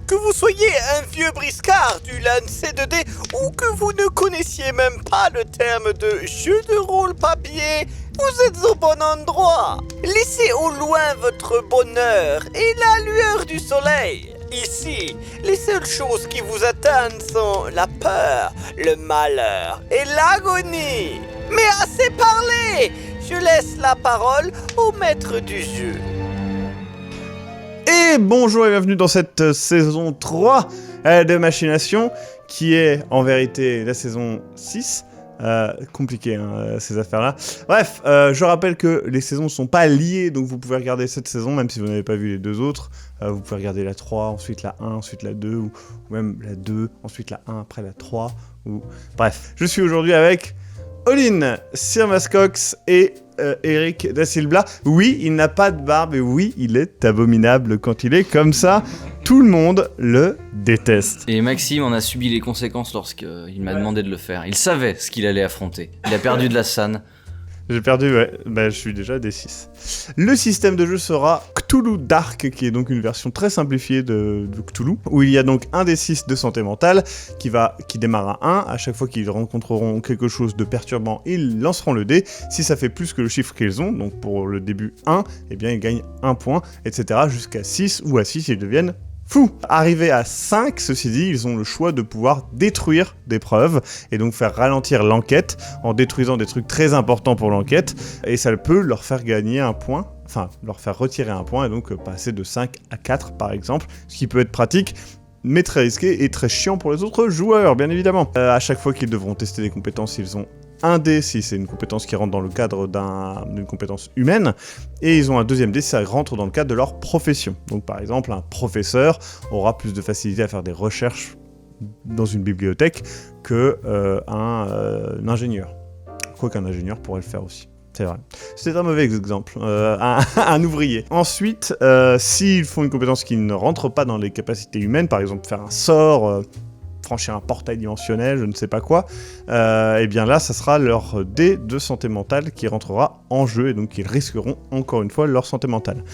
Que vous soyez un vieux briscard du lancer de dés ou que vous ne connaissiez même pas le terme de jeu de rôle papier, vous êtes au bon endroit. Laissez au loin votre bonheur et la lueur du soleil. Ici, les seules choses qui vous atteignent sont la peur, le malheur et l'agonie. Mais assez parlé, je laisse la parole au maître du jeu. Et bonjour et bienvenue dans cette saison 3 de Machination, qui est en vérité la saison 6. Compliqué ces affaires-là. Bref, je rappelle que les saisons ne sont pas liées, donc vous pouvez regarder cette saison, même si vous n'avez pas vu les deux autres. Vous pouvez regarder la 3, ensuite la 1, ensuite la 2, ou même la 2, ensuite la 1, après la 3. Bref, je suis aujourd'hui avec Olin, Sir Mascox et Eric Da Silva. Oui, il n'a pas de barbe et oui, il est abominable quand il est comme ça. Tout le monde le déteste. Et Maxime en a subi les conséquences lorsqu'il m'a demandé de le faire. Il savait ce qu'il allait affronter. Il a perdu de la SAN. J'ai perdu, ouais. Bah, je suis déjà à D6. Le système de jeu sera Cthulhu Dark, qui est donc une version très simplifiée de Cthulhu, où il y a donc un D6 de santé mentale qui démarre à 1. À chaque fois qu'ils rencontreront quelque chose de perturbant, ils lanceront le dé. Si ça fait plus que le chiffre qu'ils ont, donc pour le début 1, eh bien ils gagnent 1 point, etc. jusqu'à 6, ou à 6, ils deviennent fou. Arrivés à 5, ceci dit, ils ont le choix de pouvoir détruire des preuves et donc faire ralentir l'enquête en détruisant des trucs très importants pour l'enquête, et ça peut leur faire gagner un point, enfin leur faire retirer un point et donc passer de 5 à 4 par exemple, ce qui peut être pratique mais très risqué et très chiant pour les autres joueurs, bien évidemment. À chaque fois qu'ils devront tester des compétences, ils ont un dé si c'est une compétence qui rentre dans le cadre d'une compétence humaine, et ils ont un deuxième dé si ça rentre dans le cadre de leur profession. Donc par exemple, un professeur aura plus de facilité à faire des recherches dans une bibliothèque qu'un ingénieur. Quoiqu'un ingénieur pourrait le faire aussi. C'est vrai. C'est un mauvais exemple. Un ouvrier. Ensuite, s'ils font une compétence qui ne rentre pas dans les capacités humaines, par exemple faire un sort, franchir un portail dimensionnel, je ne sais pas quoi, et bien là, ça sera leur dé de santé mentale qui rentrera en jeu, et donc ils risqueront encore une fois leur santé mentale.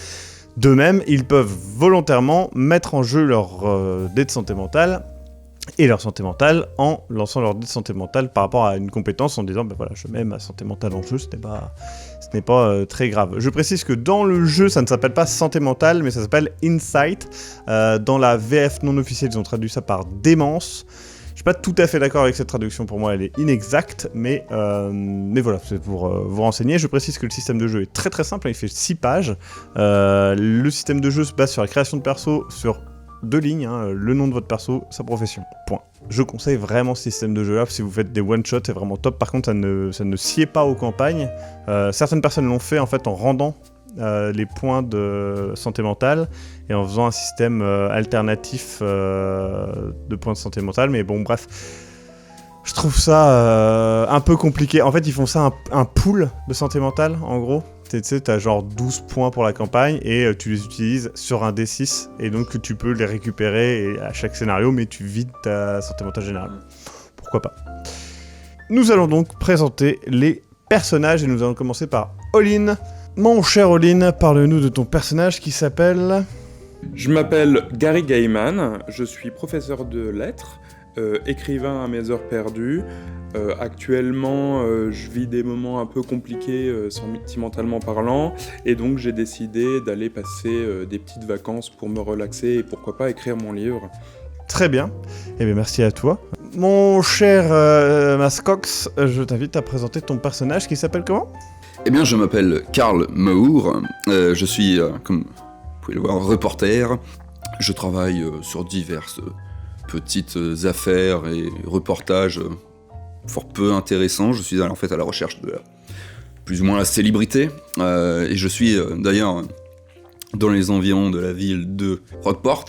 De même, ils peuvent volontairement mettre en jeu leur dé de santé mentale et leur santé mentale en lançant leur dé de santé mentale par rapport à une compétence en disant ben voilà, je mets ma santé mentale en jeu, ce n'est pas très grave. Je précise que dans le jeu, ça ne s'appelle pas santé mentale, mais ça s'appelle insight. Dans la VF non officielle, ils ont traduit ça par démence. Je suis pas tout à fait d'accord avec cette traduction, pour moi elle est inexacte, mais voilà, c'est pour vous renseigner. Je précise que le système de jeu est très très simple, il fait 6 pages. Le système de jeu se base sur la création de perso, sur 2 lignes, le nom de votre perso, sa profession, point. Je conseille vraiment ce système de jeu là, si vous faites des one-shots, c'est vraiment top. Par contre, ça ne sied pas aux campagnes. Certaines personnes l'ont fait en fait en rendant les points de santé mentale et en faisant un système alternatif de points de santé mentale, mais bon bref, je trouve ça un peu compliqué. En fait, ils font ça un pool de santé mentale, en gros. Tu sais, t'as genre 12 points pour la campagne et tu les utilises sur un D6 et donc tu peux les récupérer à chaque scénario, mais tu vides ta santé mentale générale. Pourquoi pas. Nous allons donc présenter les personnages et nous allons commencer par Olin. Mon cher Olin, parle-nous de ton personnage qui s'appelle... Je m'appelle Gary Gaiman, je suis professeur de lettres, écrivain à mes heures perdues. Actuellement, je vis des moments un peu compliqués sentimentalement parlant, et donc j'ai décidé d'aller passer des petites vacances pour me relaxer et pourquoi pas écrire mon livre. Très bien, eh bien merci à toi. Mon cher Mascox, je t'invite à présenter ton personnage qui s'appelle comment ? Eh bien, je m'appelle Karl Moore, je suis, comme vous pouvez le voir, reporter. Je travaille sur diverses petites affaires et reportages fort peu intéressants. Je suis en fait à la recherche de plus ou moins la célébrité, et je suis d'ailleurs dans les environs de la ville de Rockport,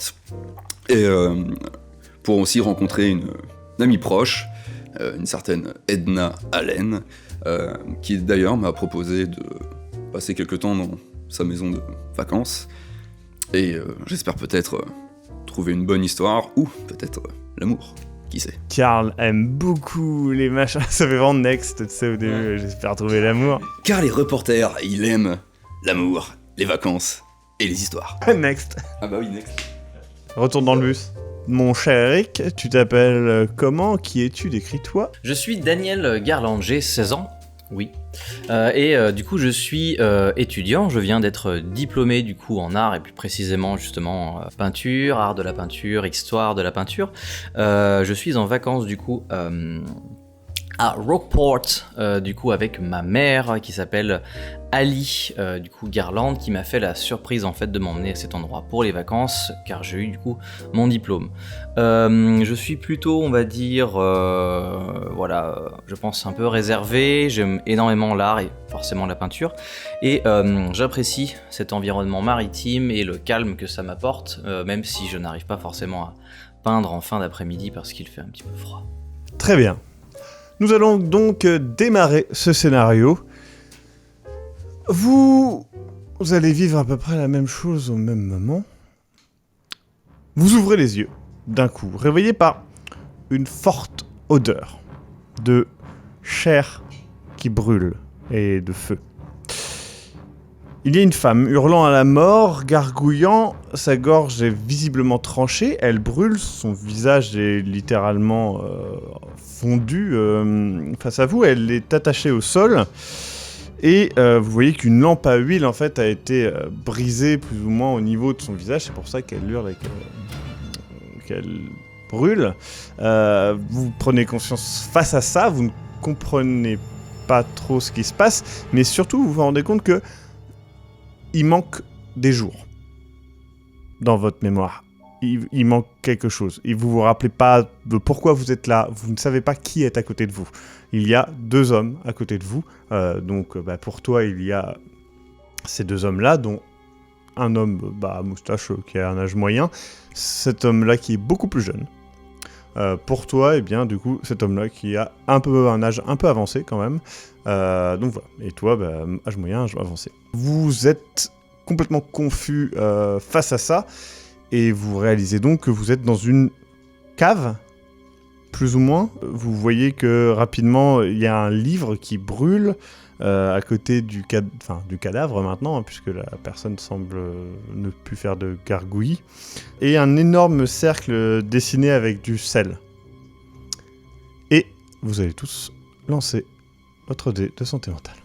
et pour aussi rencontrer une amie proche, une certaine Edna Allen, qui d'ailleurs m'a proposé de passer quelques temps dans sa maison de vacances, et j'espère peut-être trouver une bonne histoire, ou peut-être l'amour, qui sait. Karl aime beaucoup les machins, ça fait vraiment Next, tu sais, au début, j'espère trouver l'amour. Karl est reporter, il aime l'amour, les vacances et les histoires. Next. Ah bah oui, Next. Retourne dans le bus. Mon cher Eric, tu t'appelles comment? Qui es-tu? Décris-toi. Je suis Daniel Garland, j'ai 16 ans. Oui. Du coup, je suis étudiant. Je viens d'être diplômé du coup en art et plus précisément justement peinture, art de la peinture, histoire de la peinture. Je suis en vacances du coup à Rockport, du coup avec ma mère qui s'appelle Ali, du coup Garland, qui m'a fait la surprise en fait de m'emmener à cet endroit pour les vacances, car j'ai eu du coup mon diplôme. Je suis plutôt, on va dire, je pense un peu réservé. J'aime énormément l'art et forcément la peinture, et j'apprécie cet environnement maritime et le calme que ça m'apporte, même si je n'arrive pas forcément à peindre en fin d'après-midi parce qu'il fait un petit peu froid. Très bien. Nous allons donc démarrer ce scénario. Vous allez vivre à peu près la même chose au même moment. Vous ouvrez les yeux, d'un coup, réveillé par une forte odeur de chair qui brûle et de feu. Il y a une femme hurlant à la mort, gargouillant, sa gorge est visiblement tranchée, elle brûle, son visage est littéralement fondu face à vous, elle est attachée au sol, et vous voyez qu'une lampe à huile en fait a été brisée plus ou moins au niveau de son visage, c'est pour ça qu'elle hurle et qu'elle brûle. Vous prenez conscience face à ça, vous ne comprenez pas trop ce qui se passe, mais surtout vous vous rendez compte que il manque des jours dans votre mémoire. Il manque quelque chose. Et vous vous rappelez pas de pourquoi vous êtes là. Vous ne savez pas qui est à côté de vous. Il y a 2 hommes à côté de vous. Donc pour toi, il y a ces 2 hommes-là, dont un homme à moustache qui a un âge moyen. Cet homme-là qui est beaucoup plus jeune. Pour toi, du coup, cet homme-là qui a un âge un peu avancé quand même. Donc voilà. Et toi, âge moyen, âge avancé. Vous êtes complètement confus face à ça, et vous réalisez donc que vous êtes dans une cave, plus ou moins. Vous voyez que rapidement, il y a un livre qui brûle à côté du cadavre maintenant, puisque la personne semble ne plus faire de gargouillis, et un énorme cercle dessiné avec du sel. Et vous allez tous lancer votre dé de santé mentale.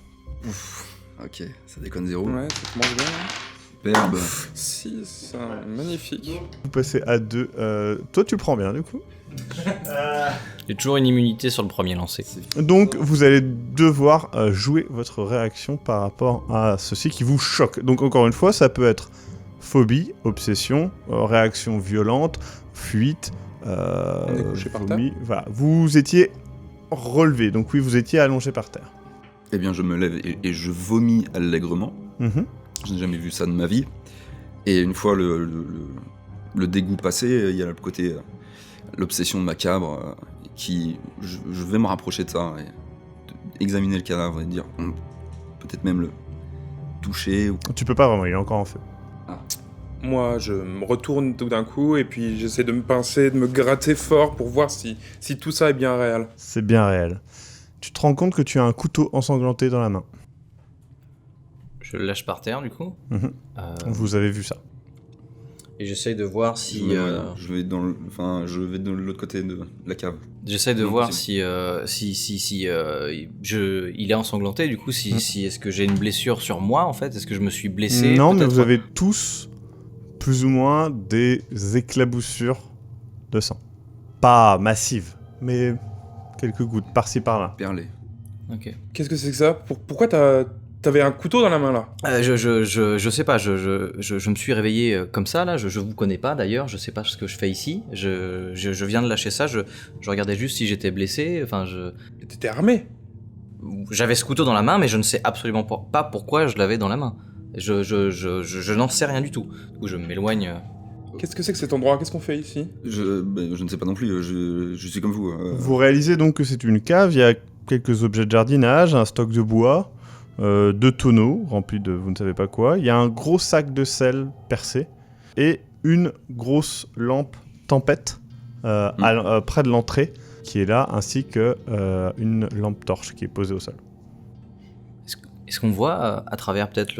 Ok, ça déconne zéro. Ouais, ça commence bien. Superbe. 6, magnifique. Vous passez à 2. Toi, tu prends bien, du coup. J'ai toujours une immunité sur le premier lancé. Donc, vous allez devoir jouer votre réaction par rapport à ceci qui vous choque. Donc, encore une fois, ça peut être phobie, obsession, réaction violente, fuite, On est couché par vomi. Voilà. Vous étiez relevé, donc oui, vous étiez allongé par terre. Eh bien, je me lève et je vomis allègrement. Mhm. Je n'ai jamais vu ça de ma vie. Et une fois le dégoût passé, il y a le côté, l'obsession macabre, qui, je vais me rapprocher de ça, et examiner le cadavre et dire, peut-être même le toucher. Tu peux pas vraiment, il est encore en feu. Moi, je me retourne tout d'un coup et puis j'essaie de me pincer, de me gratter fort pour voir si tout ça est bien réel. C'est bien réel. Tu te rends compte que tu as un couteau ensanglanté dans la main. Je le lâche par terre du coup. Mhm. Vous avez vu ça. Et j'essaye de voir si... Je vais dans l'autre côté de la cave. J'essaye de Non, voir possible. si il est ensanglanté, du coup, si est-ce que j'ai une blessure sur moi, en fait? Est-ce que je me suis blessé? Non, mais peut-être vous avez tous, plus ou moins, des éclaboussures de sang. Pas massives, mais quelques gouttes, par-ci, par-là. Perlé. Ok. Qu'est-ce que c'est que ça? Pourquoi t'avais un couteau dans la main, là? Je sais pas, je me suis réveillé comme ça, là, je vous connais pas, d'ailleurs, je sais pas ce que je fais ici, je viens de lâcher ça, je regardais juste si j'étais blessé, enfin, T'étais armé? J'avais ce couteau dans la main, mais je ne sais absolument pas pourquoi je l'avais dans la main. Je n'en sais rien du tout. Du coup, je m'éloigne. Qu'est-ce que c'est que cet endroit? Qu'est-ce qu'on fait ici? Je ne sais pas non plus, je suis comme vous. Vous réalisez donc que c'est une cave, il y a quelques objets de jardinage, un stock de bois, 2 tonneaux remplis de vous ne savez pas quoi, il y a un gros sac de sel percé, et une grosse lampe tempête près de l'entrée, qui est là, ainsi que une lampe torche qui est posée au sol. Est-ce qu'on voit à travers peut-être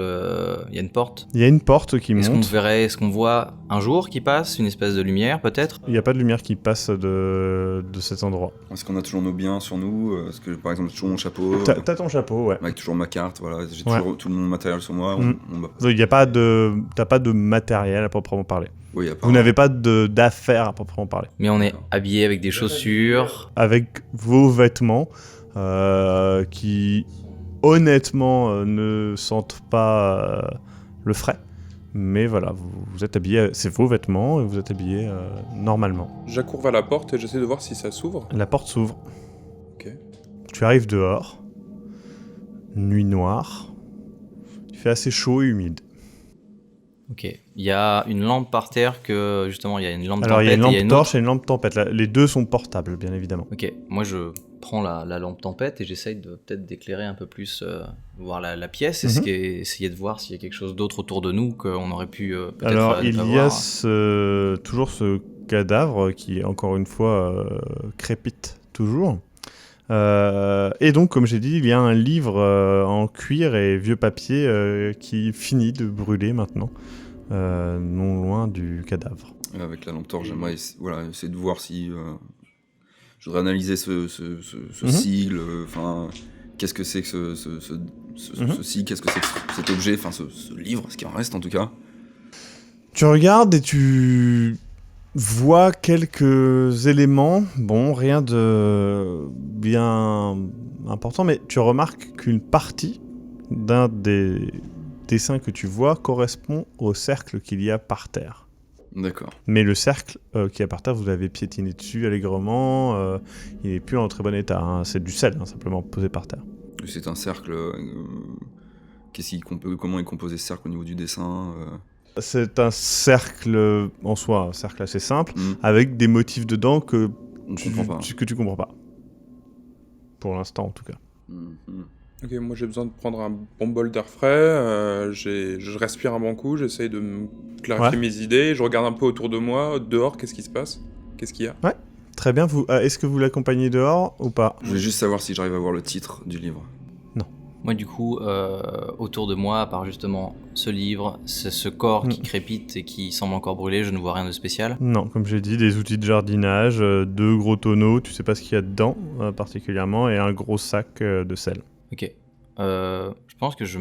il y a une porte? Il y a une porte qui Est-ce qu'on monte. est-ce qu'on voit un jour qui passe, une espèce de lumière peut-être? Il n'y a pas de lumière qui passe de cet endroit. Est-ce qu'on a toujours nos biens sur nous? Est-ce que, par exemple, j'ai toujours mon chapeau? T'as ton chapeau, ouais. Avec toujours ma carte, voilà. J'ai Ouais. toujours tout mon matériel sur moi. Mm. Il y a pas de, t'as pas de matériel à proprement parler. Oui, à part- Vous n'avez pas d'affaires à proprement parler. Mais on est D'accord. habillé avec des chaussures. Avec vos vêtements qui, honnêtement, ne sentent pas le frais. Mais voilà, vous êtes habillé, c'est vos vêtements et vous êtes habillé normalement. J'accours vers la porte et j'essaie de voir si ça s'ouvre. La porte s'ouvre. Ok. Tu arrives dehors. Nuit noire. Il fait assez chaud et humide. Ok. Il y a une lampe par terre que justement il y a une lampe Alors il y a tempête une et lampe autre. torche et une lampe tempête. Les deux sont portables, bien évidemment. Ok. Moi je prends la lampe tempête et j'essaye de peut-être d'éclairer un peu plus, voir la pièce, Mhm. essayer de voir s'il y a quelque chose d'autre autour de nous qu'on aurait pu peut-être Alors ne il pas y a voir. toujours ce cadavre qui, encore une fois, crépite toujours. Et donc, comme j'ai dit, il y a un livre en cuir et vieux papier qui finit de brûler maintenant, non loin du cadavre. Avec la lampe torche, j'aimerais essayer de voir si... je voudrais analyser ce Mhm. sigle, enfin... qu'est-ce que c'est que ce sigle, qu'est-ce que c'est que cet objet, enfin ce livre, ce qui en reste en tout cas. Tu regardes et tu vois quelques éléments, bon, rien de bien important, mais tu remarques qu'une partie d'un des dessins que tu vois correspond au cercle qu'il y a par terre. D'accord. Mais le cercle qui est par terre, vous l'avez piétiné dessus allègrement, il n'est plus en très bon état, hein. C'est du sel, hein, simplement posé par terre. C'est un cercle... comment est composé ce cercle au niveau du dessin C'est un cercle en soi, un cercle assez simple, Hmm. avec des motifs dedans que Je comprends pas. que tu comprends pas. Pour l'instant, en tout cas. Mhm. Ok, moi j'ai besoin de prendre un bon bol d'air frais, je respire un bon coup, j'essaye de me clarifier Ouais. mes idées, je regarde un peu autour de moi, dehors, qu'est-ce qui se passe? Qu'est-ce qu'il y a? Très bien, est-ce que vous l'accompagnez dehors ou pas? Je voulais juste savoir si j'arrive à voir le titre du livre. Moi du coup, autour de moi, à part justement ce livre, ce corps qui crépite et qui semble encore brûler, je ne vois rien de spécial. Non, comme j'ai dit, des outils de jardinage, 2 gros tonneaux, tu sais pas ce qu'il y a dedans particulièrement, et un gros sac de sel. Ok. Je pense que je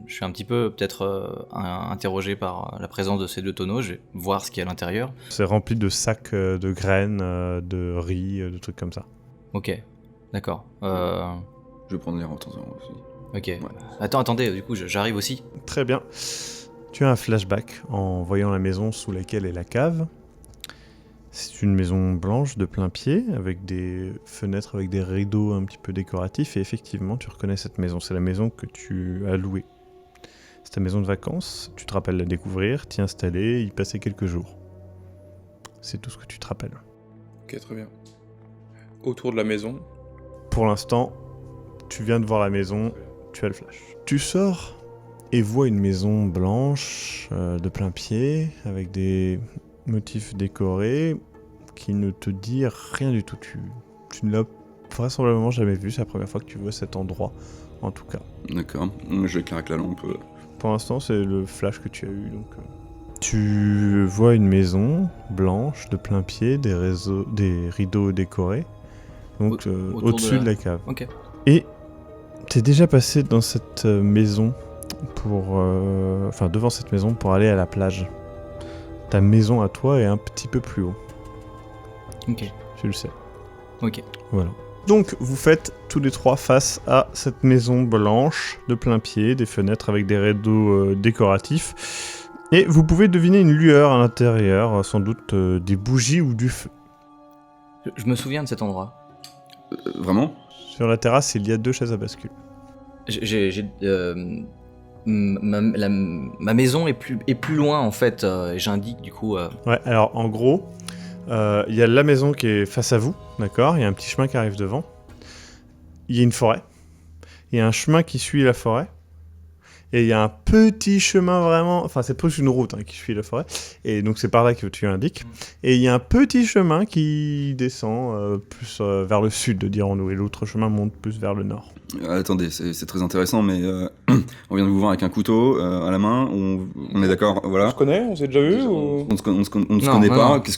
suis un petit peu peut-être interrogé par la présence de ces 2 tonneaux. Je vais voir ce qu'il y a à l'intérieur. C'est rempli de sacs de graines, de riz, de trucs comme ça. Ok, d'accord. Je vais prendre l'air en temps aussi. Ok. Attendez, du coup j'arrive aussi. Très bien. Tu as un flashback en voyant la maison sous laquelle est la cave. C'est une maison blanche de plein pied, avec des fenêtres avec des rideaux un petit peu décoratifs, et effectivement, tu reconnais cette maison. C'est la maison que tu as louée. C'est ta maison de vacances, tu te rappelles la découvrir, t'y installer, y passer quelques jours. C'est tout ce que tu te rappelles. Ok, très bien. Autour de la maison, Pour l'instant, tu viens de voir la maison, tu as le flash. Tu sors et vois une maison blanche de plein pied, avec des motifs décorés qui ne te dit rien du tout. Tu ne l'as vraisemblablement jamais vu, c'est la première fois que tu vois cet endroit, en tout cas. D'accord. Je l'éclaire avec la lampe. Pour l'instant, c'est le flash que tu as eu. Donc, tu vois une maison blanche de plein pied, des rideaux décorés, donc Autour de au-dessus la- de la cave. Ok. Et t'es déjà passé dans cette maison devant cette maison pour aller à la plage. Ta maison à toi est un petit peu plus haut, Ok. tu le sais. Ok. Voilà. Donc vous faites tous les trois face à cette maison blanche de plein pied, des fenêtres avec des rideaux décoratifs. Et vous pouvez deviner une lueur à l'intérieur, sans doute des bougies ou du feu. Je me souviens de cet endroit. Vraiment? Sur la terrasse, il y a 2 chaises à bascule. Ma maison est plus loin en fait. Et j'indique du coup. Ouais, alors en gros, il y a la maison qui est face à vous, d'accord? Il y a un petit chemin qui arrive devant. Il y a une forêt. Il y a un chemin qui suit la forêt. Et il y a un petit chemin vraiment, enfin c'est plus une route qui suit la forêt, et donc c'est par là que tu indiques. Et il y a un petit chemin qui descend plus vers le sud, dirons-nous, et l'autre chemin monte plus vers le nord. Attendez, c'est très intéressant, mais on vient de vous voir avec un couteau à la main, on est d'accord, On voilà. se connaît? On s'est déjà vu ou... On se Non, connaît non, pas, non. qu'est-ce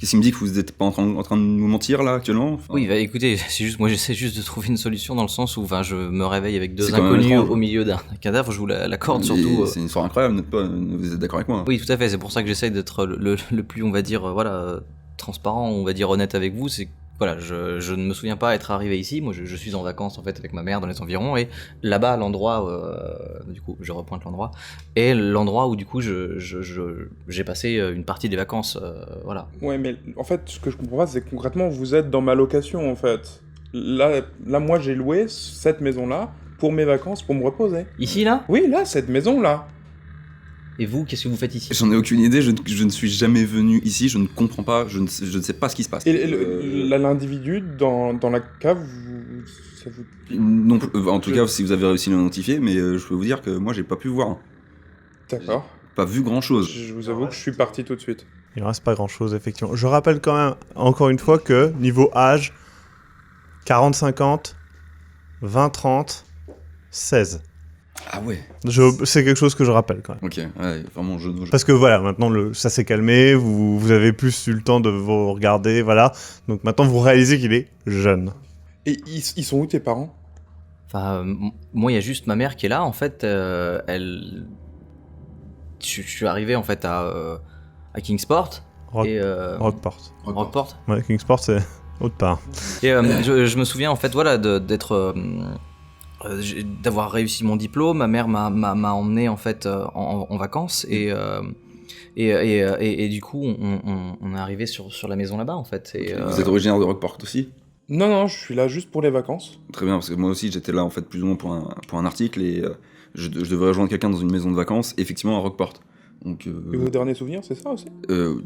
qu'il me dit que vous n'êtes pas en train de nous mentir là actuellement? Enfin, Oui, bah écoutez, moi j'essaie juste de trouver une solution dans le sens où je me réveille avec deux C'est quand même inconnus étrange. au milieu d'un cadavre, je vous l'accorde et surtout. C'est une histoire incroyable, vous êtes d'accord avec moi? Oui, tout à fait, c'est pour ça que j'essaie d'être le plus, on va dire, transparent, on va dire honnête avec vous, c'est voilà, je ne me souviens pas être arrivé ici, moi je suis en vacances en fait avec ma mère dans les environs, et là-bas, l'endroit, du coup je repointe l'endroit, et l'endroit où du coup j'ai passé une partie des vacances, voilà. Ouais, mais en fait, ce que je comprends pas, c'est que concrètement, vous êtes dans ma location, en fait. Là moi, j'ai loué cette maison-là pour mes vacances, pour me reposer. Ici là? Oui, là, cette maison-là. Et vous, qu'est-ce que vous faites ici? J'en ai aucune idée, je ne suis jamais venu ici, je ne comprends pas, je ne sais pas ce qui se passe. Et l'individu dans la cave, ça vous... Non, en tout cas, si vous avez réussi à l'identifier, mais je peux vous dire que moi, j'ai pas pu voir. D'accord. Pas vu grand-chose. Je vous avoue que je suis parti tout de suite. Il ne reste pas grand-chose, effectivement. Je rappelle quand même, encore une fois, que niveau âge, 40-50, 20-30, 16. Ah ouais. C'est quelque chose que je rappelle quand même. Ok, ouais, vraiment, Parce que voilà, maintenant ça s'est calmé, vous avez plus eu le temps de vous regarder, voilà. Donc maintenant vous réalisez qu'il est jeune. Et ils sont où tes parents? Moi, il y a juste ma mère qui est là, en fait, je suis arrivé en fait à Kingsport et Rockport. Rockport. Ouais, Kingsport c'est autre part. Et je me souviens en fait voilà d'avoir réussi mon diplôme. Ma mère m'a emmené en fait en vacances et du coup on est arrivé sur la maison là-bas en fait. Et, Vous êtes originaire de Rockport aussi? Non, je suis là juste pour les vacances. Très bien, parce que moi aussi, j'étais là, en fait, plus ou moins pour un article, et je devais rejoindre quelqu'un dans une maison de vacances, effectivement, à Rockport. Donc, Et vos derniers souvenirs, c'est ça aussi?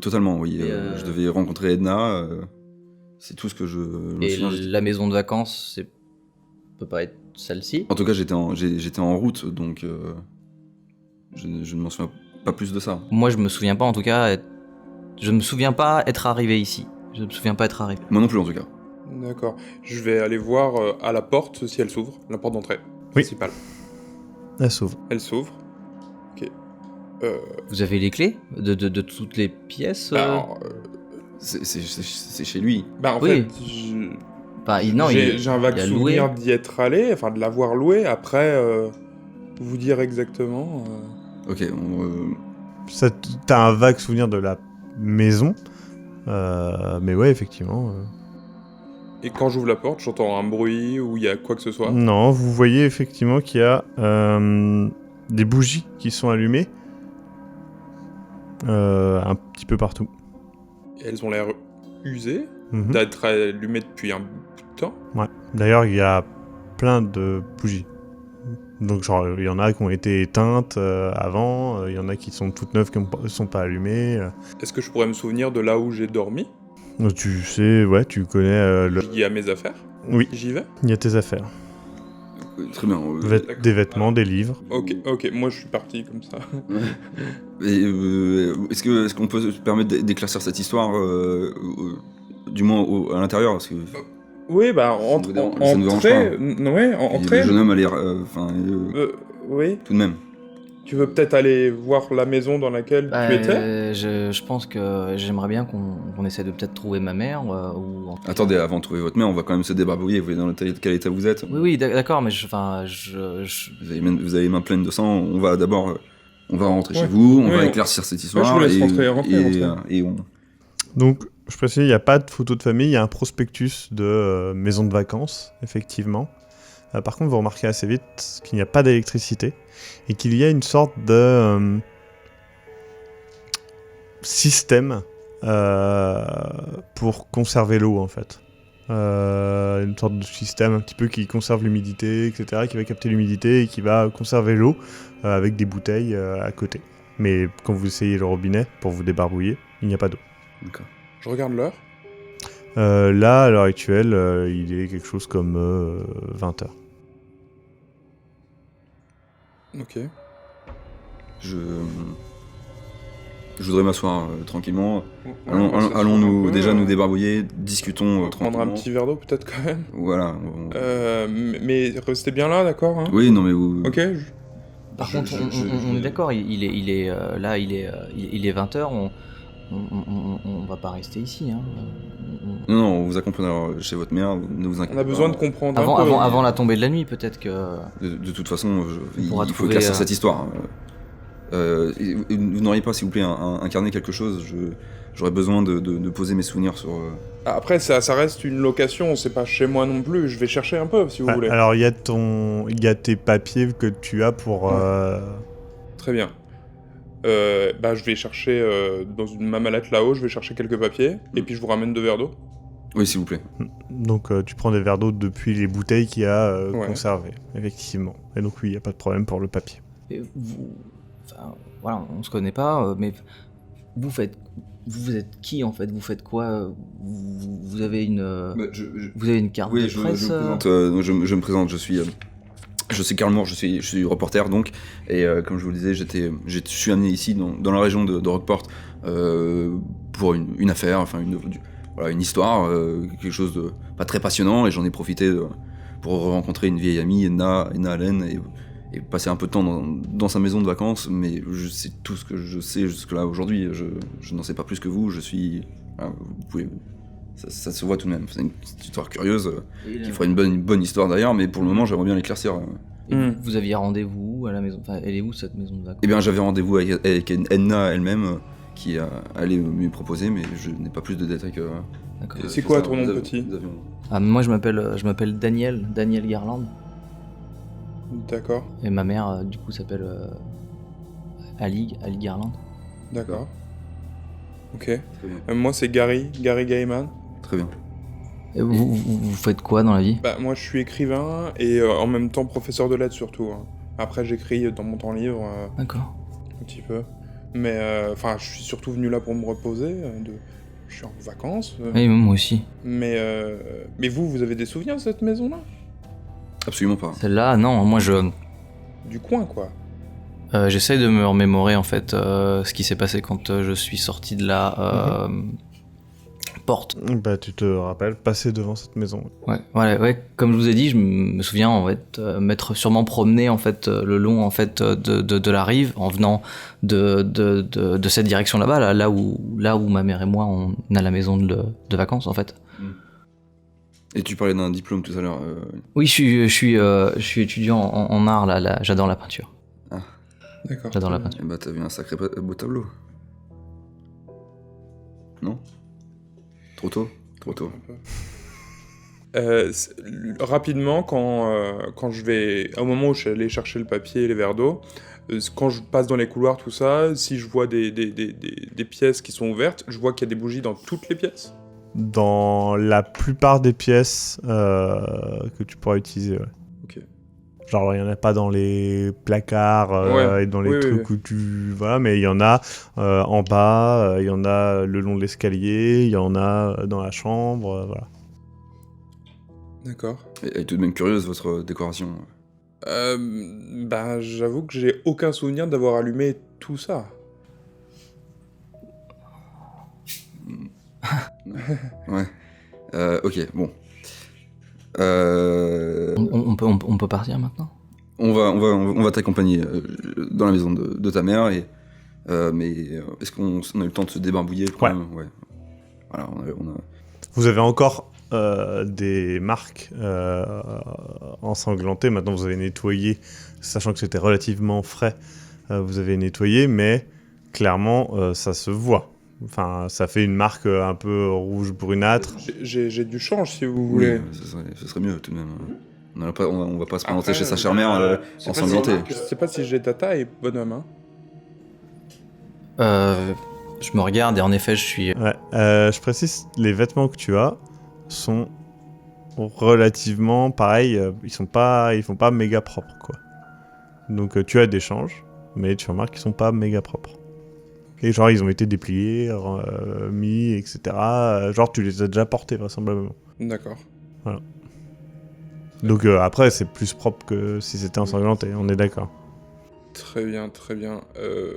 totalement, oui. Je devais rencontrer Edna, c'est tout ce que je me et souviens. la maison de vacances, peut pas être celle-ci. En tout cas, j'étais en route, donc je ne m'en souviens pas plus de ça. Moi, je me souviens pas en tout cas. Je me souviens pas être arrivé ici. Je me souviens pas être arrivé. Moi non plus, en tout cas. D'accord. Je vais aller voir à la porte si elle s'ouvre, la porte d'entrée Oui. principale. Elle s'ouvre. Elle s'ouvre. Ok. Vous avez les clés de toutes les pièces Alors, C'est chez lui. en Oui. fait, non, j'ai un vague il a souvenir loué. d'y être allé, enfin de l'avoir loué. Après, vous dire exactement. Ok, T'as un vague souvenir de la maison, mais ouais, effectivement. Et quand j'ouvre la porte, j'entends un bruit ou il y a quoi que ce soit. Non, vous voyez effectivement qu'il y a des bougies qui sont allumées un petit peu partout. Et elles ont l'air usées, Mhm. d'être allumées depuis un bout de temps. Ouais. D'ailleurs, il y a plein de bougies. Donc, genre, il y en a qui ont été éteintes avant, il y en a qui sont toutes neuves qui ne sont pas allumées. Est-ce que je pourrais me souvenir de là où j'ai dormi? Donc, tu sais, ouais, tu connais le... Il y a mes affaires. Oui, J'y vais. il y a tes affaires. très bien. D'accord. Des vêtements, des livres. Ok, moi je suis parti comme ça. Et, est-ce qu'on peut se permettre d'éclaircir cette histoire, du moins à l'intérieur, parce que Oui, bah, Ça ne vous dérange entrer. pas Ouais, le entrer. jeune homme a l'air, Oui. tout de même. Tu veux peut-être aller voir la maison dans laquelle tu étais? Je pense que j'aimerais bien qu'on essaie de peut-être trouver ma mère ou. Attendez, avant de trouver votre mère, on va quand même se débarbouiller. Vous voyez dans quel état vous êtes. Oui, d'accord, mais Vous avez les mains pleines de sang. On va rentrer Ouais. chez vous. On Ouais, va on- éclaircir cette Ouais, histoire. je vous laisse et, rentrer. et on. Donc, je précise, il n'y a pas de photo de famille, il y a un prospectus de maison de vacances, effectivement. Par contre, vous remarquez assez vite qu'il n'y a pas d'électricité et qu'il y a une sorte de système pour conserver l'eau, en fait. Une sorte de système un petit peu qui conserve l'humidité, etc., qui va capter l'humidité et qui va conserver l'eau avec des bouteilles à côté. Mais quand vous essayez le robinet pour vous débarbouiller, il n'y a pas d'eau. D'accord. Je regarde l'heure. Là, à l'heure actuelle, il est quelque chose comme 20h. Ok. Je voudrais m'asseoir tranquillement. Ouais, Allons-nous ouais, déjà ouais. nous débarbouiller, discutons Prendre tranquillement. un petit verre d'eau peut-être quand même. Voilà. Mais restez bien là, d'accord, hein. Oui, non mais vous... Ok. Par contre, on est d'accord, il est là, il est 20h, on va pas rester ici. Hein. Non, on vous accompagnera chez votre mère, ne vous inquiétez On a pas. besoin de comprendre un peu. Avant la tombée de la nuit, peut-être que. De toute façon, pourra il faut trouver, éclaircir cette histoire. Vous n'auriez pas, s'il vous plaît, incarné quelque chose. J'aurais besoin de poser mes souvenirs sur... Après, ça reste une location, c'est pas chez moi non plus. Je vais chercher un peu si vous voulez. Alors il y a tes papiers que tu as pour... Très bien. Je vais chercher dans ma mallette là-haut, je vais chercher quelques papiers, et puis je vous ramène 2 verres d'eau. Oui, s'il vous plaît. Donc tu prends des verres d'eau depuis les bouteilles qu'il y a Ouais. conservées, effectivement. Et donc oui, il n'y a pas de problème pour le papier. Et enfin, voilà, on se connaît pas, mais vous êtes qui en fait? Vous faites quoi? Vous avez une, vous avez une carte Oui, de je presse? me présente, je me présente, je suis Karl Moore, je suis reporter donc, et comme je vous le disais, je suis amené ici dans la région de Rockport pour une affaire, enfin une histoire, quelque chose de pas très passionnant, et j'en ai profité pour rencontrer une vieille amie, Edna Allen, et passer un peu de temps dans sa maison de vacances, mais c'est tout ce que je sais jusque-là aujourd'hui, je n'en sais pas plus que vous, je suis... Voilà, vous pouvez... Ça se voit tout de même, c'est une petite histoire curieuse, qui fera une bonne histoire d'ailleurs, mais pour le moment j'aimerais bien l'éclaircir. Et vous aviez rendez-vous à la maison, enfin elle est où cette maison de vacances? Eh bien j'avais rendez-vous avec Edna elle-même, qui allait me proposer, mais je n'ai pas plus de détails que... D'accord. C'est quoi ton nom, petit? Ah, moi je m'appelle Daniel Garland, D'accord, et ma mère du coup s'appelle Ali Garland. d'accord. Ok. Très bien. Moi c'est Gary Gaiman. Très bien. Et vous faites quoi dans la vie? Moi je suis écrivain et en même temps professeur de lettres surtout. Hein. Après j'écris dans mon temps libre D'accord. un petit peu. Mais je suis surtout venu là pour me reposer. Je suis en vacances. Oui, moi aussi. Mais vous avez des souvenirs de cette maison-là? Absolument pas. Celle-là, non, moi Du coin quoi. j'essaye de me remémorer en fait ce qui s'est passé quand je suis sorti de la porte. Bah tu te rappelles, passer devant cette maison. Ouais, comme je vous ai dit, je me souviens en fait m'être sûrement promené en fait le long en fait de la rive en venant de cette direction là-bas, là où ma mère et moi on a la maison de vacances en fait. Et tu parlais d'un diplôme tout à l'heure. Oui, je suis étudiant en art là, j'adore la peinture. D'accord. J'adore la peinture. Eh bah t'as vu un sacré beau tableau. Non? Trop tôt. Rapidement, quand je vais... Au moment où je suis allé chercher le papier et les verres d'eau, quand je passe dans les couloirs, tout ça, si je vois des pièces qui sont ouvertes, je vois qu'il y a des bougies dans toutes les pièces. Dans la plupart des pièces que tu pourras utiliser, ouais. Ok. Genre, il n'y en a pas dans les placards Ouais. et dans les Oui, trucs où tu... Voilà, mais il y en a en bas, il y en a le long de l'escalier, il y en a dans la chambre, voilà. D'accord. Elle est tout de même curieuse, votre décoration. J'avoue que j'ai aucun souvenir d'avoir allumé tout ça. Ouais. Ok, bon. On peut partir maintenant? On va t'accompagner dans la maison de ta mère, mais est-ce qu'on a eu le temps de se débarbouiller quand Ouais. même? Ouais. Voilà, on a... Vous avez encore des marques ensanglantées. Maintenant, vous avez nettoyé, sachant que c'était relativement frais. Vous avez nettoyé, mais clairement, ça se voit. Enfin, ça fait une marque un peu rouge brunâtre. J'ai du change si vous voulez. Oui, ce serait mieux tout de même. On va pas se présenter Après, chez sa chère mère ensanglantée. Je sais pas si j'ai ta taille, bonhomme. Hein. Je me regarde et en effet je suis... Ouais. Je précise, les vêtements que tu as sont relativement pareils. Ils font pas méga propres, quoi. Donc tu as des changes, mais tu remarques qu'ils sont pas méga propres. Et genre ils ont été dépliés, mis, etc. Genre tu les as déjà portés vraisemblablement. D'accord. Donc après c'est plus propre que si c'était ensanglanté, on est d'accord. Très bien, très bien.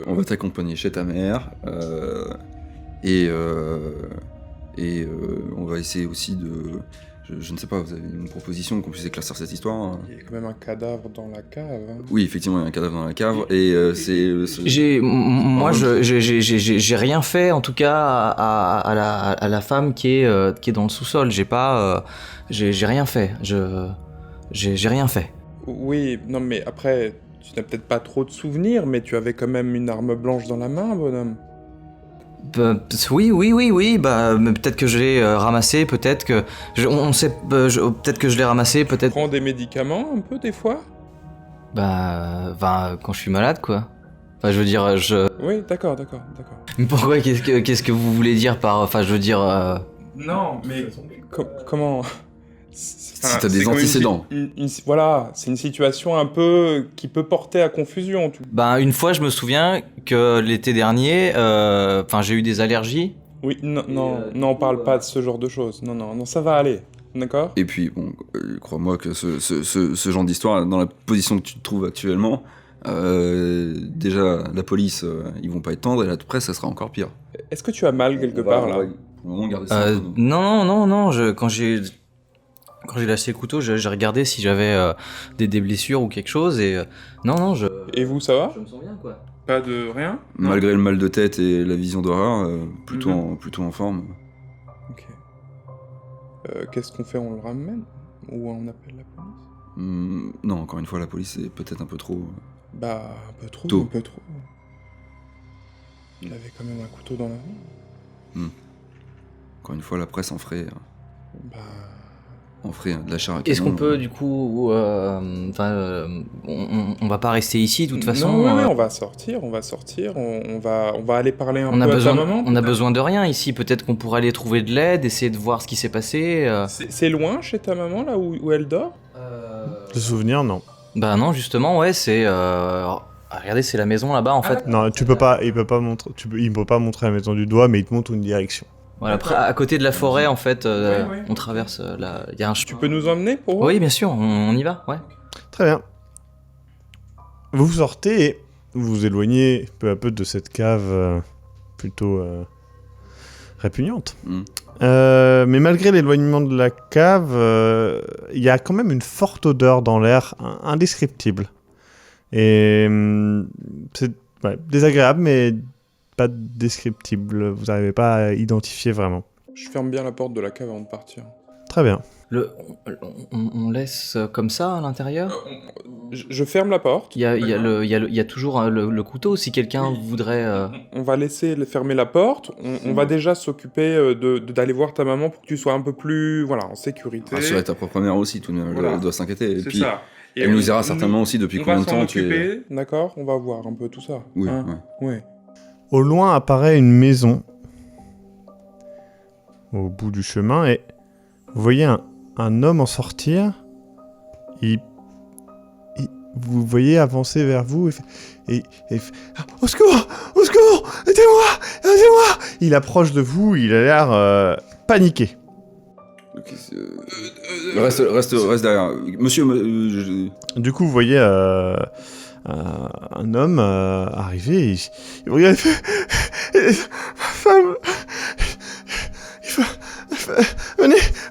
On va t'accompagner chez ta mère. Et on va essayer aussi de... Je ne sais pas, vous avez une proposition qu'on puisse éclaircir cette histoire hein? Il y a quand même un cadavre dans la cave. Hein. Oui, effectivement, il y a un cadavre dans la cave. Et Moi, j'ai rien fait, en tout cas, à la femme qui est dans le sous-sol. J'ai rien fait. J'ai rien fait. Oui, non mais après, tu n'as peut-être pas trop de souvenirs, mais tu avais quand même une arme blanche dans la main, bonhomme. Oui, bah, mais peut-être que je l'ai ramassé, peut-être que... peut-être que je l'ai ramassé, Tu peut-être... prends des médicaments un peu des fois? Bah, quand je suis malade, quoi. Enfin, je veux dire, Oui, d'accord. Mais pourquoi, qu'est-ce que vous voulez dire par... Enfin, je veux dire... Non, mais comment... Si t'as des antécédents. Voilà, c'est une situation un peu qui peut porter à confusion. Bah, une fois, je me souviens que l'été dernier, j'ai eu des allergies. Oui, non, on parle pas de ce genre de choses. Non, ça va aller, d'accord? Et puis, bon, crois-moi que ce genre d'histoire, dans la position que tu te trouves actuellement, déjà, la police, ils vont pas être tendres, et la presse, ça sera encore pire. Est-ce que tu as mal quelque part, là? Pour le moment, garder ça entre nous. Non, quand j'ai lâché le couteau, j'ai regardé si j'avais des blessures ou quelque chose, et Et vous, ça va? je me sens bien, quoi. Pas de rien? Non. Malgré le mal de tête et la vision d'horreur, plutôt en forme. Ok. Qu'est-ce qu'on fait? On le ramène? Ou on appelle la police? Non, encore une fois, la police est peut-être un peu trop... Bah, un peu trop, Tôt. un peu trop. Il avait quand même un couteau dans la main. Encore une fois, la presse en ferait Bah... de la chair à Est-ce canon. qu'on peut, du coup... on va pas rester ici, de toute façon. Non, on va sortir, on va aller parler un On peu a à ta besoin, maman. on a besoin de rien ici. Peut-être qu'on pourrait aller trouver de l'aide, essayer de voir ce qui s'est passé. C'est loin chez ta maman, là, où elle dort? De souvenirs, non. Bah non, justement, ouais, c'est... regardez, c'est la maison là-bas, en fait. Non, il peut pas montrer, il peut pas montrer la maison du doigt, mais il te montre une direction. Voilà, après, à côté de la forêt, en fait, Ouais. on traverse il y a un chemin. Tu peux nous emmener pour voir? Oui, bien sûr, on y va, ouais. Très bien. Vous sortez et vous vous éloignez peu à peu de cette cave plutôt répugnante. Mais malgré l'éloignement de la cave, il y a quand même une forte odeur dans l'air indescriptible. Et c'est désagréable, mais pas descriptible. Vous n'arrivez pas à identifier vraiment. Je ferme bien la porte de la cave avant de partir. Très bien. On laisse comme ça à l'intérieur. Je ferme la porte. Il y a toujours le couteau si quelqu'un voudrait. On va laisser fermer la porte. On va déjà s'occuper d'aller voir ta maman pour que tu sois un peu plus en sécurité. Rassurer ta propre mère aussi, tout le monde Voilà. doit s'inquiéter. Et C'est puis, ça. Et elle nous dira certainement aussi depuis on combien va de s'en temps tu es... occuper, d'accord? On va voir un peu tout ça. Oui, hein. ouais. Ouais. Au loin apparaît une maison au bout du chemin et vous voyez un homme en sortir. Vous voyez avancer vers vous et il fait Au secours! Au secours! Aidez-moi! Aidez-moi! Il approche de vous, il a l'air paniqué. Ok, reste derrière. Monsieur, Du coup, vous voyez un homme arriver et il vous regarde et fait Femme!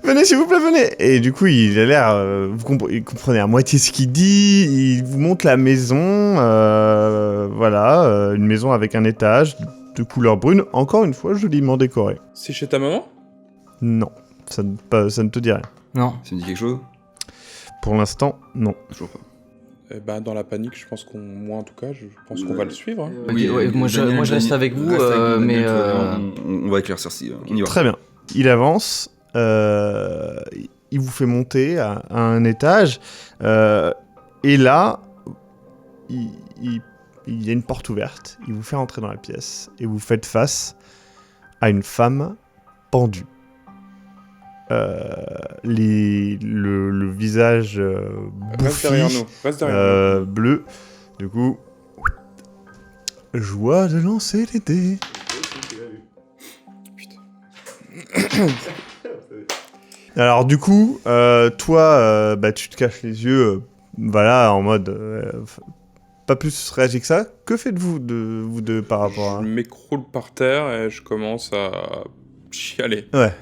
Venez s'il vous plaît, venez. Et du coup, il a l'air, vous comprenez à moitié ce qu'il dit. Il vous montre la maison, une maison avec un étage de couleur brune, encore une fois joliment décorée. C'est chez ta maman? Non, ça ne te dit rien. Non. ça me dit quelque chose? Pour l'instant, non. Toujours pas. Eh ben, dans la panique, je pense moi en tout cas, je pense qu'on va le suivre. Hein. Ok, ouais, moi je reste avec vous, mais. On va éclaircir si. On y va. Très bien. Il avance, il vous fait monter à un étage, et là, il y a une porte ouverte. Il vous fait rentrer dans la pièce, et vous faites face à une femme pendue. Le visage Reste derrière bouffi, nous. Reste derrière nous. bleu. Du coup, joie de lancer les dés. Alors du coup, toi, tu te caches les yeux, en mode pas plus réagi que ça. Que faites-vous vous deux par rapport à... Je m'écroule par terre et je commence à chialer. Ouais.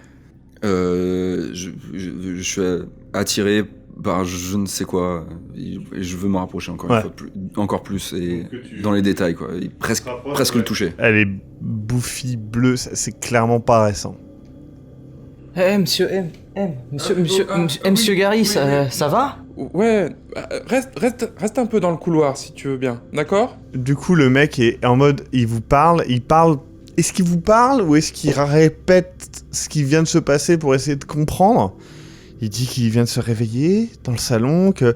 Je suis attiré par je ne sais quoi, et je veux me rapprocher encore une fois, encore plus, et dans les détails, quoi, et presque le toucher. Elle est bouffie bleue, c'est clairement pas récent. Monsieur Gary, ça va? Ouais, reste un peu dans le couloir si tu veux bien, d'accord? Du coup, le mec est en mode, il parle. Est-ce qu'il vous parle ou est-ce qu'il répète ce qui vient de se passer pour essayer de comprendre? Il dit qu'il vient de se réveiller dans le salon, qu'il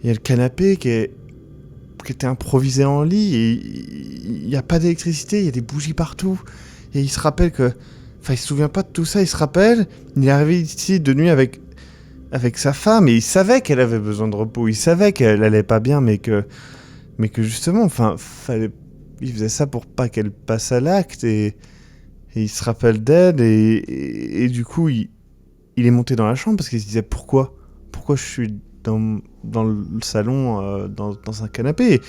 y a le canapé qui était improvisé en lit, et il n'y a pas d'électricité, il y a des bougies partout. Et il se rappelle que... Enfin, il se souvient pas de tout ça, il se rappelle, il est arrivé ici de nuit avec sa femme, et il savait qu'elle avait besoin de repos, il savait qu'elle allait pas bien, mais que justement, enfin, il faisait ça pour pas qu'elle passe à l'acte, et il se rappelle d'elle, et du coup, il est monté dans la chambre parce qu'il se disait pourquoi je suis dans le salon, dans un canapé,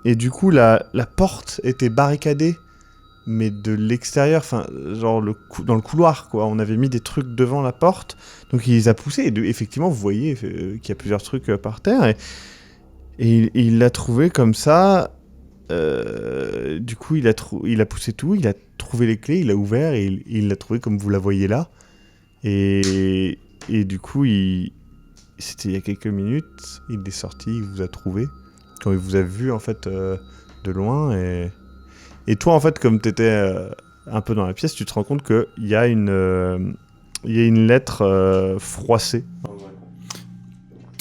et du coup, la porte était barricadée, mais de l'extérieur, enfin, genre dans le couloir, quoi. On avait mis des trucs devant la porte, donc il les a poussés, et effectivement, vous voyez qu'il y a plusieurs trucs par terre, et il l'a trouvé comme ça. Du coup, il a poussé tout, il a trouvé les clés, il a ouvert, et il l'a trouvé comme vous la voyez là. Et du coup, c'était il y a quelques minutes, il est sorti, il vous a trouvé, quand il vous a vu, en fait, de loin, et toi, en fait, comme t'étais un peu dans la pièce, tu te rends compte qu'il y a une lettre froissée.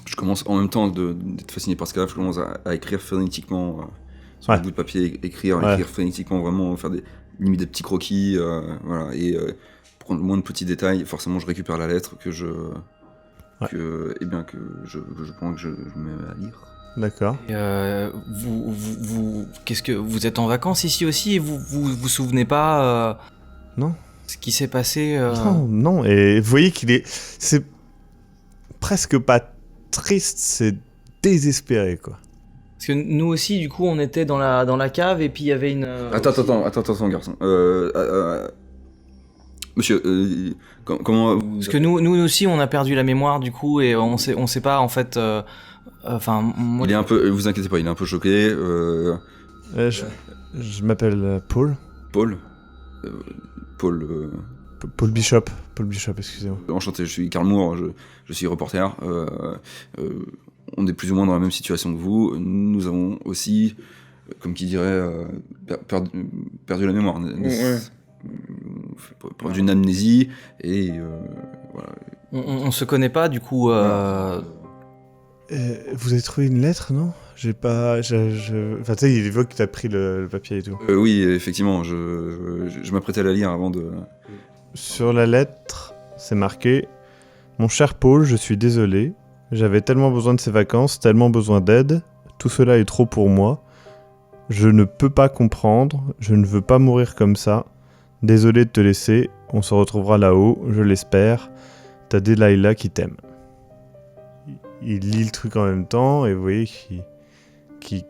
Je commence en même temps d'être fasciné par ce cas-là, je commence à écrire phonétiquement sur un bout de papier, écrire phonétiquement, vraiment faire limite des petits croquis, voilà, et prendre le moins de petits détails. Forcément, je récupère la lettre que je prends, que je mets à lire. D'accord. Et qu'est-ce que vous êtes en vacances ici aussi et vous souvenez pas Non. Ce qui s'est passé Non, et vous voyez c'est presque pas triste, c'est désespéré, quoi. Parce que nous aussi, du coup, on était dans la cave et puis il y avait une... Attends, garçon. Monsieur, comment... Parce que nous aussi, on a perdu la mémoire, du coup, et on sait pas, en fait... Enfin, moi... Il est un peu... Vous inquiétez pas, il est un peu choqué. Je m'appelle Paul. Paul Paul Bishop. Excusez-moi. Enchanté, je suis Karl Moore, je suis reporter. On est plus ou moins dans la même situation que vous. Nous avons aussi, comme qui dirait, perdu la mémoire. Perdu une amnésie, et voilà. On se connaît pas, du coup... Vous avez trouvé une lettre, non? J'ai pas... Enfin, tu sais, il évoque que t'as pris le papier et tout. Oui, effectivement, je m'apprêtais à la lire avant de... Sur la lettre, c'est marqué « Mon cher Paul, je suis désolé. J'avais tellement besoin de ces vacances, tellement besoin d'aide. Tout cela est trop pour moi. Je ne peux pas comprendre. Je ne veux pas mourir comme ça. Désolé de te laisser. On se retrouvera là-haut, je l'espère. Ta Delilah qui t'aime. » Il lit le truc en même temps, et vous voyez qu'il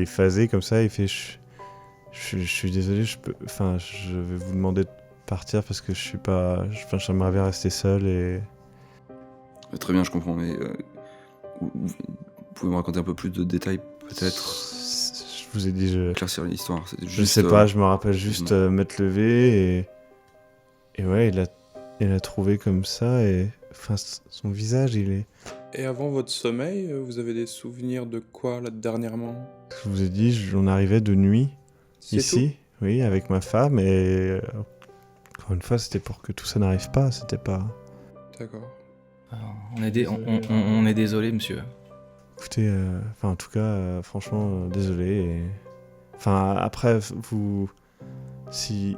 est phasé comme ça. Il fait je suis désolé, je vais vous demander de partir parce que je suis pas... j'aimerais bien rester seul et... Très bien, je comprends, mais... vous pouvez me raconter un peu plus de détails, peut-être? Je vous ai dit... Éclaircir l'histoire, c'était juste... Je sais pas, je me rappelle juste m'être levé et ouais, il a trouvé comme ça, et... Enfin, son visage, il est... Et avant votre sommeil, vous avez des souvenirs de quoi, là, dernièrement? Je vous ai dit, on arrivait de nuit, ici, oui, avec ma femme, et... encore une fois, c'était pour que tout ça n'arrive pas, c'était pas... D'accord. Alors, on est désolé, monsieur. Écoutez, en tout cas, franchement, désolé, et... Enfin, après, si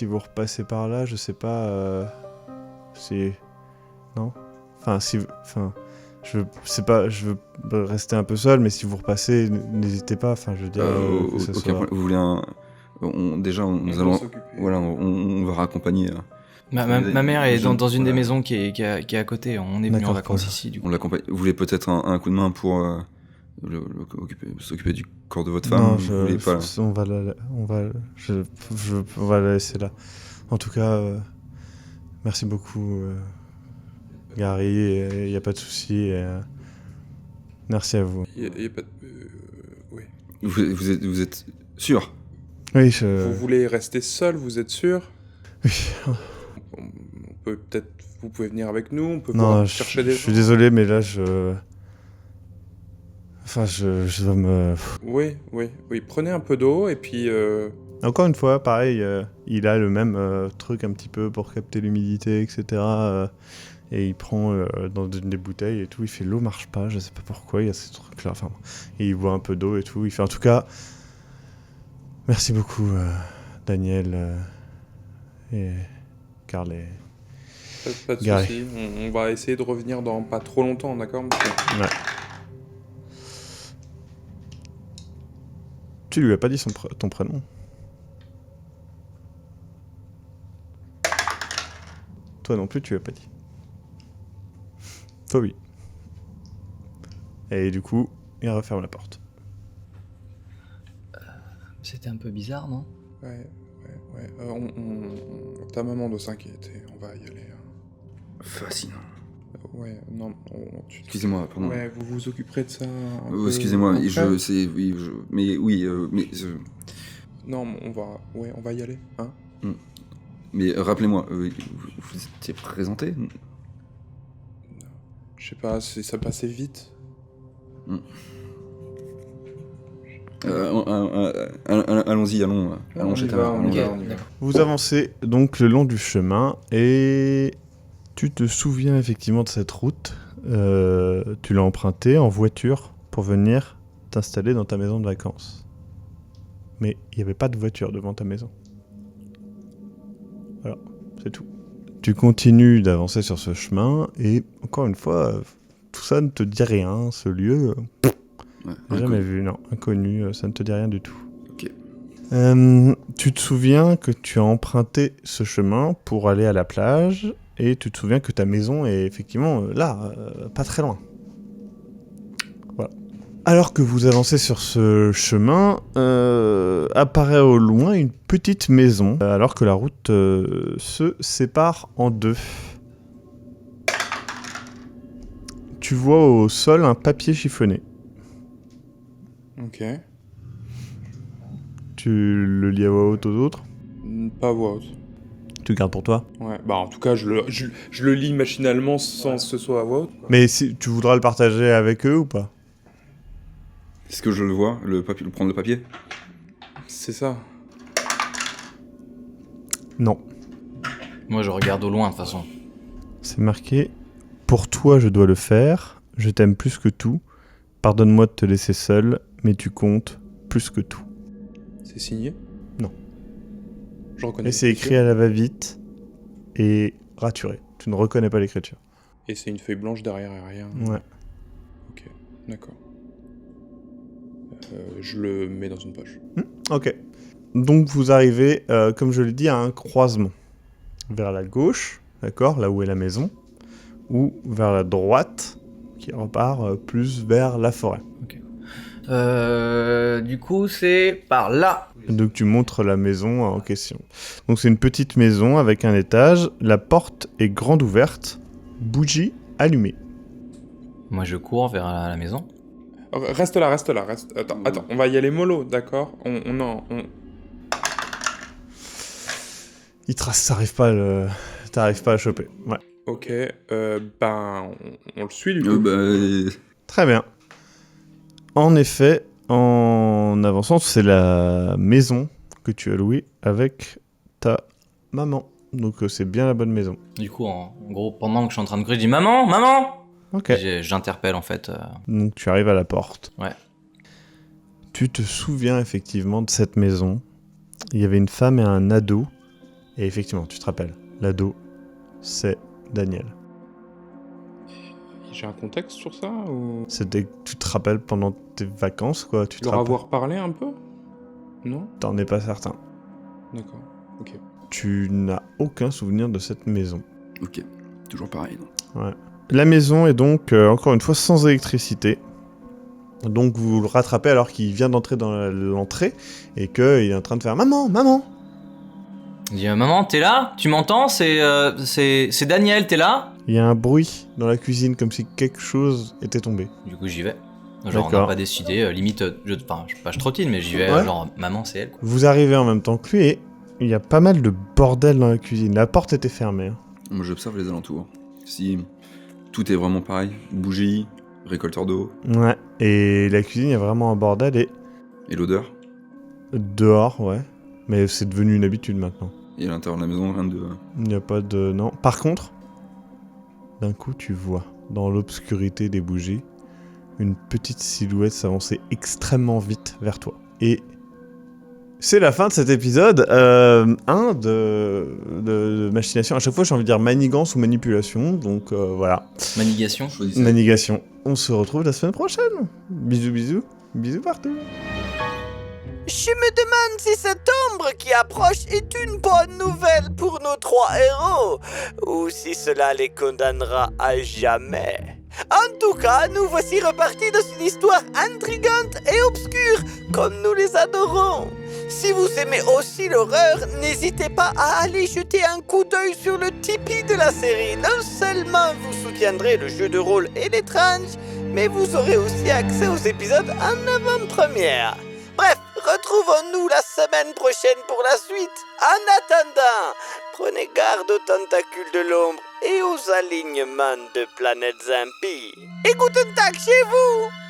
vous repassez par là, je sais pas... Non? je veux rester un peu seul, mais si vous repassez, n'hésitez pas, je veux dire... que ça soit... Vous voulez un... on va raccompagner... Ma mère est dans une des maisons qui est à côté, on est venu en vacances ici, du coup. On l'accompagne. Vous voulez peut-être un coup de main pour s'occuper du corps de votre femme. Non, vous voulez pas... on va la laisser là. En tout cas, merci beaucoup, Gary. Il n'y a pas de souci. Merci à vous. Y a pas de... oui. Vous êtes sûr? Oui, Vous voulez rester seul, vous êtes sûr? Oui. On peut peut-être... Vous pouvez venir avec nous, on peut Non, voir, je chercher des gens. suis désolé, mais là, Enfin, je dois me... Oui, prenez un peu d'eau et puis... Encore une fois, pareil, il a le même truc un petit peu pour capter l'humidité, etc. Et il prend dans des bouteilles et tout. Il fait l'eau marche pas, je sais pas pourquoi, il y a ces trucs-là. Enfin, et il boit un peu d'eau et tout. Il fait en tout cas... Merci beaucoup, Daniel et Carl et... Pas de Gary. soucis, on va essayer de revenir dans pas trop longtemps, d'accord, monsieur? Ouais. Tu lui as pas dit ton prénom? Toi non plus, tu lui as pas dit. Toi oui. Et du coup, il referme la porte. C'était un peu bizarre, non? Ouais. Ta maman doit s'inquiéter, on va y aller. Fascinant. Ouais, non, Excusez-moi, pardon. Ouais, vous vous occuperez de ça un peu Excusez-moi, après. Non, Non, on va y aller, hein? mais rappelez-moi, vous étiez présenté? Je sais pas, ça passait vite. Allons-y, allons chez ta mère. on y va. Vous avancez donc le long du chemin et tu te souviens effectivement de cette route. Tu l'as empruntée en voiture pour venir t'installer dans ta maison de vacances. Mais il n'y avait pas de voiture devant ta maison. Voilà, c'est tout. Tu continues d'avancer sur ce chemin et encore une fois, tout ça ne te dit rien. Ce lieu, jamais vu, non, inconnu, ça ne te dit rien du tout. Ok. Tu te souviens que tu as emprunté ce chemin pour aller à la plage et tu te souviens que ta maison est effectivement là, pas très loin. Voilà. Alors que vous avancez sur ce chemin, apparaît au loin une petite maison, alors que la route se sépare en deux. Tu vois au sol un papier chiffonné. Ok. Tu le lis à voix haute aux autres. Pas à voix haute. Tu le gardes pour toi. Ouais, bah en tout cas, je le lis machinalement sans que ce soit à voix haute. Mais si tu voudras le partager avec eux ou pas? Est-ce que je le vois, prendre le papier? C'est ça. Non. Moi, je regarde au loin, de toute façon. C'est marqué « Pour toi, je dois le faire. Je t'aime plus que tout. Pardonne-moi de te laisser seul, mais tu comptes plus que tout. C'est signé? Non. Je reconnais. Et c'est écrit à la va-vite et raturé. Tu ne reconnais pas l'écriture. Et c'est une feuille blanche derrière et rien. Ouais. Ok, d'accord. Je le mets dans une poche. Ok. Donc vous arrivez, comme je l'ai dit, à un croisement. Vers la gauche, d'accord, là où est la maison, ou vers la droite, qui repart plus vers la forêt. Du coup, c'est par là. Donc tu montres la maison en question. Donc c'est une petite maison avec un étage, la porte est grande ouverte, bougie allumée. Moi, je cours vers la maison. Reste là. Attends, on va y aller mollo, d'accord? Il trace, t'arrives pas à le choper. Ouais. Ok, on le suit du coup. Très bien. En effet, en avançant, c'est la maison que tu as louée avec ta maman. Donc c'est bien la bonne maison. Du coup, en gros, pendant que je suis en train de courir, je dis maman, maman. Ok. J'interpelle en fait. Donc tu arrives à la porte. Ouais. Tu te souviens effectivement de cette maison. Il y avait une femme et un ado. Et effectivement, tu te rappelles. L'ado, c'est Daniel. J'ai un contexte sur ça ou... C'était que tu te rappelles pendant tes vacances, quoi. Tu te Leur rappelles. avoir parlé un peu? Non? T'en es pas certain. D'accord, ok. Tu n'as aucun souvenir de cette maison. Ok, toujours pareil. Non. Ouais. La maison est donc, encore une fois, sans électricité. Donc vous le rattrapez alors qu'il vient d'entrer dans l'entrée et qu'il est en train de faire « Maman, maman !» Il dit maman, t'es là? Tu m'entends? C'est Daniel, t'es là? Il y a un bruit dans la cuisine comme si quelque chose était tombé. Du coup, j'y vais. Genre, on D'accord. n'a pas décidé, limite, je trottine, mais j'y vais, Ouais. genre, maman, c'est elle, quoi. Vous arrivez en même temps que lui et il y a pas mal de bordel dans la cuisine. La porte était fermée. Hein. Moi, j'observe les alentours. Si tout est vraiment pareil, bougie, récolteur d'eau, Ouais. Et la cuisine, il y a vraiment un bordel et et l'odeur. dehors, ouais. Mais c'est devenu une habitude maintenant. Et à l'intérieur de la maison, rien de... Il n'y a pas de... Non. Par contre, d'un coup, tu vois, dans l'obscurité des bougies, une petite silhouette s'avancer extrêmement vite vers toi. Et c'est la fin de cet épisode 1 de machination. À chaque fois, j'ai envie de dire manigance ou manipulation. Donc voilà, Manigation. Choisissez. manigation. On se retrouve la semaine prochaine. Bisous, bisous. Bisous partout. Je me demande si cette ombre qui approche est une bonne nouvelle pour nos 3 héros, ou si cela les condamnera à jamais. En tout cas, nous voici repartis dans une histoire intrigante et obscure, comme nous les adorons. Si vous aimez aussi l'horreur, n'hésitez pas à aller jeter un coup d'œil sur le Tipeee de la série. Non seulement vous soutiendrez le jeu de rôle et les tranches, mais vous aurez aussi accès aux épisodes en avant-première. Bref, retrouvons-nous la semaine prochaine pour la suite. En attendant, prenez garde aux tentacules de l'ombre et aux alignements de planètes impies. Et guten Tag chez vous!